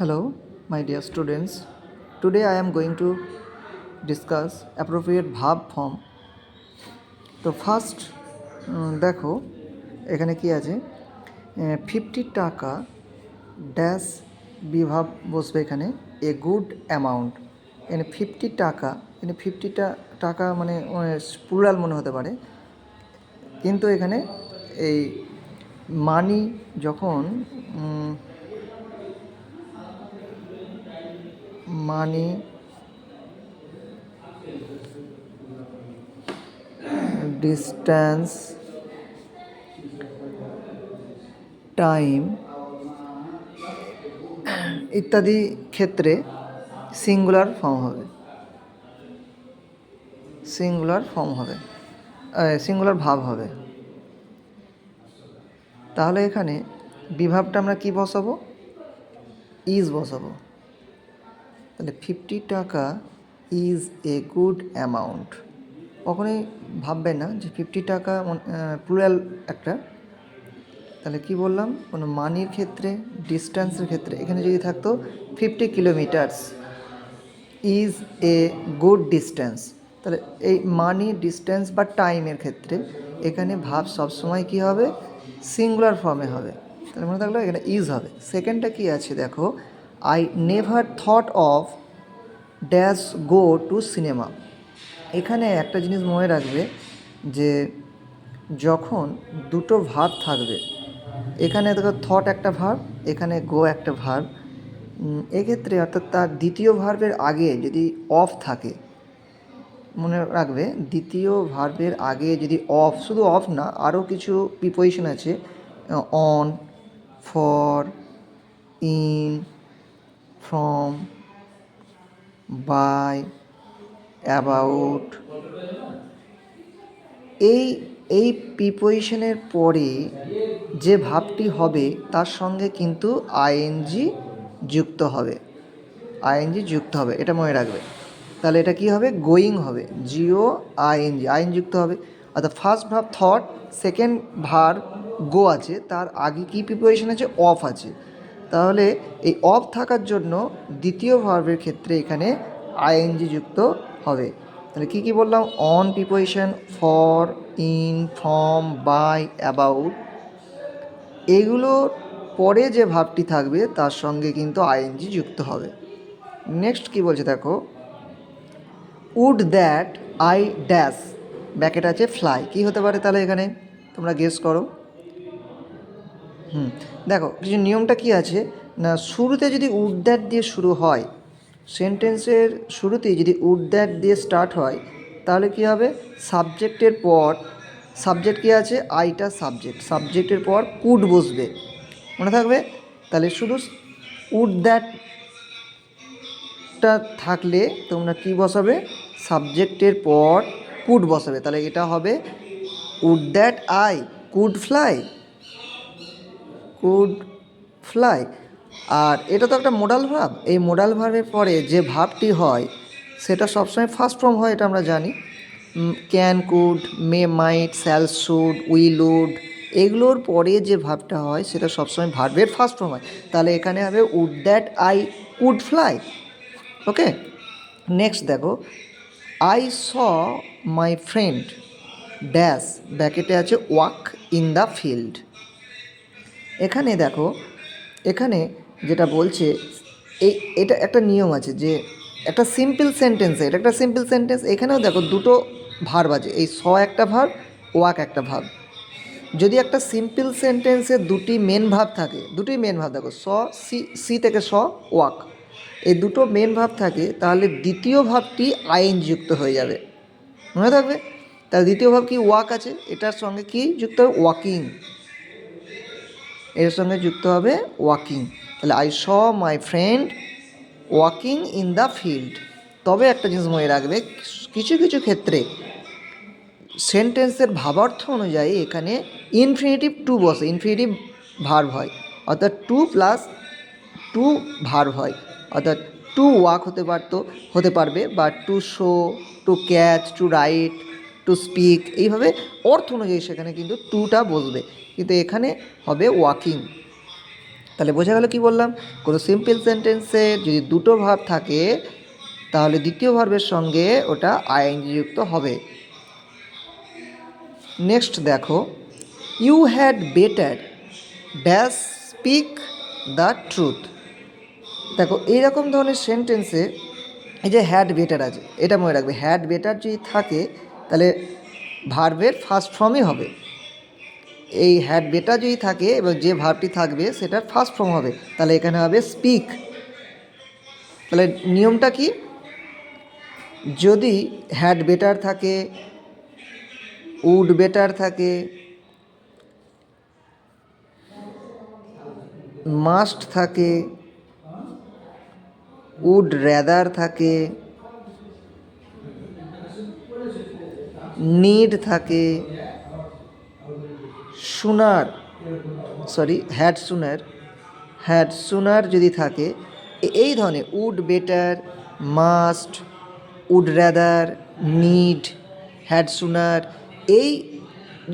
Hello, my dear students. Today I am going to discuss appropriate verb form. তো first দেখো এখানে কি আছে 50 টাকা ড্যাশ বিভাব বসবে এখানে এ গুড অ্যামাউন্ট। এখানে 50 টাকা, এখানে 50টা টাকা মানে প্লুরাল মনে হতে পারে, কিন্তু এখানে এই মানি যখন মানি ডিস্ট্যান্স টাইম ইত্যাদি ক্ষেত্রে সিঙ্গুলার ফর্ম হবে, সিঙ্গুলার ভাব হবে। তাহলে এখানে বিভাবটা আমরা কি বসাবো? ইজ বসাবো। তাহলে 50 টাকা ইজ এ গুড অ্যামাউন্ট। কখনোই ভাববেন না যে 50 টাকা প্লুরাল একটা। তাহলে কি বললাম? কোনো মানির ক্ষেত্রে, ডিস্ট্যান্সের ক্ষেত্রে এখানে যদি থাকতো 50 kilometres is a good distance, তাহলে এই মানি, ডিস্ট্যান্স বা টাইমের ক্ষেত্রে এখানে ভাব সবসময় কী হবে? সিঙ্গুলার ফর্মে হবে। তাহলে মনে থাকলো এখানে ইজ হবে। সেকেন্ডটা কি আছে দেখো, I never thought of dash go to cinema. এখানে একটা জিনিস মনে রাখবে যে যখন দুটো ভার্ব থাকবে, এখানে দেখো থট একটা ভার্ব, এখানে গো একটা ভার্ব, এক্ষেত্রে অর্থাৎ তার দ্বিতীয় ভার্বের আগে যদি অফ থাকে, মনে রাখবে দ্বিতীয় ভার্বের আগে যদি অফ, শুধু অফ না আরও কিছু প্রিপোজিশন আছে, on, for, in, from, by, about, এই প্রিপোজিশনের পরে যে ভাবটি হবে তার সঙ্গে কিন্তু আইএনজি যুক্ত হবে, এটা মনে রাখবে। তাহলে এটা কি হবে? গোয়িং হবে, জিও আইএনজি, আইন যুক্ত হবে। অর্থাৎ first verb thought, second verb go আছে, তার আগে কি প্রিপোজিশন আছে? অফ আছে। তাহলে এই অফ থাকার জন্য দ্বিতীয় ভার্বের ক্ষেত্রে এখানে আইএনজি যুক্ত হবে। তাহলে কী কী বললাম? On preposition, for, in, from, by, about, এগুলোর পরে যে ভাবটি থাকবে তার সঙ্গে কিন্তু আইএনজি যুক্ত হবে। নেক্সট কি বলছে দেখো, would that I dash, bracket আছে ফ্লাই। কী হতে পারে তাহলে এখানে? তোমরা গেস করো। দেখো কিছু নিয়মটা কি আছে না, শুরুতে যদি উড দ্যাট দিয়ে শুরু হয়, সেন্টেন্সের শুরুতেই যদি উড দ্যাট দিয়ে স্টার্ট হয়, তাহলে কি হবে? সাবজেক্টের পর, সাবজেক্ট কি আছে? আইটা সাবজেক্টের পর কুড বসবে, মনে থাকবে। তাহলে শুধু উড দ্যাটটা থাকলে তোমরা কি বসাবে? সাবজেক্টের পর কুড বসাবে। তাহলে এটা হবে would that I could fly, আর এটা তো একটা মোডাল ভার্ব। এই মোডাল ভার্বের পরে যে ভার্বটি হয় সেটা সবসময় ফার্স্ট ফর্ম হয়, এটা আমরা জানি। Can, could, may, might, shall, should, will, would, এগুলোর পরে যে ভার্বটা হয় সেটা সবসময় ভার্বের ফার্স্ট ফর্ম হয়। তাহলে এখানে হবে would that I could fly. Okay, next দেখো, I saw my friend dash, ব্যাকেটে আছে ওয়াক ইন দ্য ফিল্ড। এখানে দেখো, এখানে যেটা বলছে, এটা একটা নিয়ম আছে যে একটা সিম্পল সেন্টেন্সে, এটা একটা সিম্পল সেন্টেন্স, এখানেও দেখো দুটো ভার্ব আছে, এই স একটা ভার্ব, ওয়াক একটা ভার্ব। যদি একটা সিম্পল সেন্টেন্সে দুটি মেন ভার্ব থাকে, দেখো সি থেকে স, ওয়াক, এই দুটো মেন ভার্ব থাকে, তাহলে দ্বিতীয় ভার্বটি আইএন যুক্ত হয়ে যাবে, মনে থাকবে। তাহলে দ্বিতীয় ভার্ব কি? ওয়াক আছে, এটার সঙ্গে কি যুক্ত হবে? ওয়াকিং, এর সঙ্গে যুক্ত হবে ওয়াকিং। তাহলে I saw my friend walking in the field. তবে একটা জিনিস মনে রাখবে, কিছু কিছু ক্ষেত্রে সেন্টেন্সের ভাবার্থ অনুযায়ী এখানে ইনফিনিটিভ টু বসে, ইনফিনিটিভ ভার্ব হয়, অর্থাৎ টু ভার্ব হয়, অর্থাৎ টু ওয়াক হতে পারবে, বা to show, to catch, to write, to speak, এইভাবে অর্থ অনুযায়ী সেখানে কিন্তু টুটা বসবে, কিন্তু এখানে হবে ওয়াকিং। তাহলে বোঝা গেল কি বললাম, কোনো সিম্পল সেন্টেন্সে যদি দুটো ভার্ব থাকে তাহলে দ্বিতীয় ভার্বের সঙ্গে ওটা আইএনজি যুক্ত হবে। নেক্সট দেখো, you had better dash speak the truth. দেখো এইরকম ধরনের সেন্টেন্সে এই যে হ্যাড বেটার আছে, এটা মনে রাখবে, হ্যাড বেটার যদি থাকে তাহলে ভার্বের ফার্স্ট ফর্মই হবে। এই হ্যাড বেটার যদি থাকে এবং যে ভার্বটি থাকবে সেটার ফার্স্ট ফর্ম হবে, তাহলে এখানে হবে স্পিক। তাহলে নিয়মটা কি, যদি হ্যাড বেটার থাকে, উড বেটার থাকে, মাস্ট থাকে, উড রেদার থাকে, নিড থাকে, হ্যাড সুনার যদি থাকে, এই ধরনের would better, must, would rather, need, had sooner, এই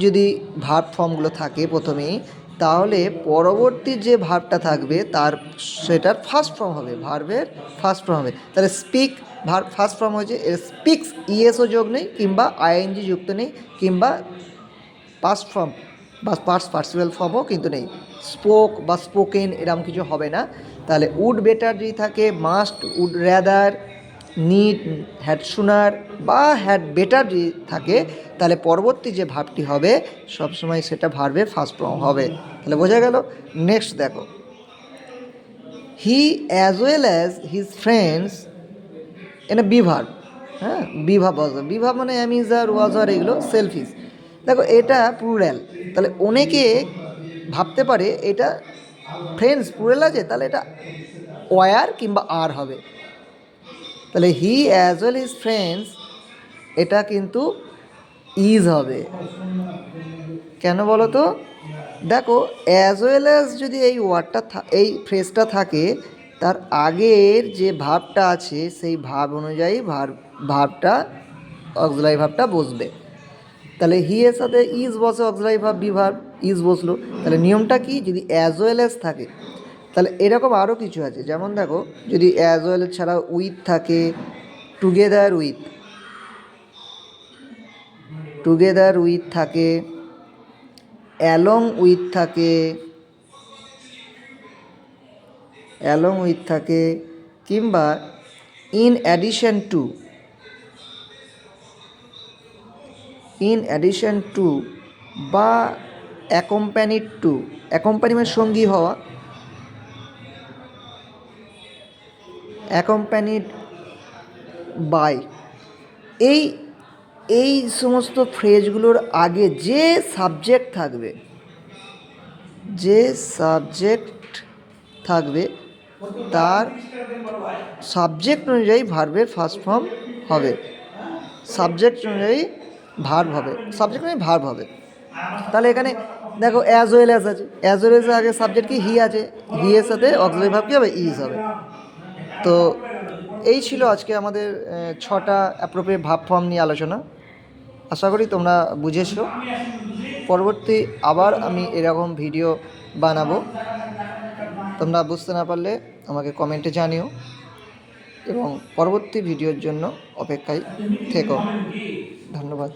যদি ভার্ব ফর্মগুলো থাকে প্রথমেই, তাহলে পরবর্তী যে ভার্বটা থাকবে তার সেটার ফার্স্ট ফর্ম হবে, ভার্বের ফার্স্ট ফর্ম হবে। তাহলে স্পিক ভার্ব ফার্স্ট ফর্ম হয়েছে, এর স্পিক্স ইএসও যোগ নেই, কিংবা আইএনজি যুক্ত নেই, কিংবা পাস্ট ফর্ম বা পাস্ট পার্টিসিপাল ফর্মও কিন্তু নেই, স্পোক বা স্পোকেন এরকম কিছু হবে না। তাহলে উড বেটার যদি থাকে, must, would rather, need, had sooner বা হ্যাড বেটার যদি থাকে, তাহলে পরবর্তী যে ভার্বটি হবে সবসময় সেটা ভার্বের ফার্স্ট ফর্ম হবে। তাহলে বোঝা গেল। নেক্সট দেখো, হি as well as his friends, এনে বিভার্ব, হ্যাঁ বিভাব, বিভাব মানে অ্যামিজার, ওয়াজার, এগুলো সেলফিশ। দেখো এটা প্লুরাল, তাহলে অনেকে ভাবতে পারে এটা ফ্রেন্ডস প্লুরাল আছে, তাহলে এটা ওয়ার কিংবা আর হবে। তাহলে হি অ্যাজ ওয়েল হিজ ফ্রেন্ডস, এটা কিন্তু ইজ হবে। কেন বলো তো, দেখো অ্যাজ ওয়েল অ্যাজ যদি এই ওয়ার্ডটা এই ফ্রেজটা থাকে, তার আগের যে ভার্বটা আছে সেই ভার্ব অনুযায়ী ভার্বটা অক্সিলারি ভার্বটা বসবে। তাহলে হি এর সাথে ইজ বসে, auxiliary verb be verb is বসলো। তাহলে নিয়মটা কি, যদি অ্যাজ ওয়েল অ্যাজ থাকে, তাহলে এরকম আরও কিছু আছে, যেমন দেখো যদি অ্যাজ ওয়েল ছাড়া উইথ থাকে, টুগেদার উইথ থাকে, অ্যালং উইথ থাকে, কিংবা ইন অ্যাডিশন টু বা অ্যাকম্পানি মানে সঙ্গী হওয়া, অ্যাকম্প্যানিড বাই, এই সমস্ত ফ্রেজগুলোর আগে যে সাবজেক্ট থাকবে তার সাবজেক্ট অনুযায়ী ভার্বের ফার্স্ট ফর্ম হবে, সাবজেক্ট অনুযায়ী ভার্ব হবে। তাহলে এখানে দেখো অ্যাজ ওয়েল অ্যাজ আছে, অ্যাজ ওয়েল অ্যাজ আগে সাবজেক্ট কি, হি আছে, হি এর সাথে অক্সিলারি ভার্ব কি হবে, ইজ হবে। তো এই ছিল আজকে আমাদের 6টা অ্যাপ্রোপ্রিয়েট ভার্ব ফর্ম নিয়ে আলোচনা। আশা করি তোমরা বুঝেছো। পরবর্তী আবার আমি এরকম ভিডিও বানাবো, তোমরা বুঝতে না পারলে আমাকে কমেন্টে জানিও, এবং পরবর্তী ভিডিওর জন্য অপেক্ষায় থেকো। ধন্যবাদ।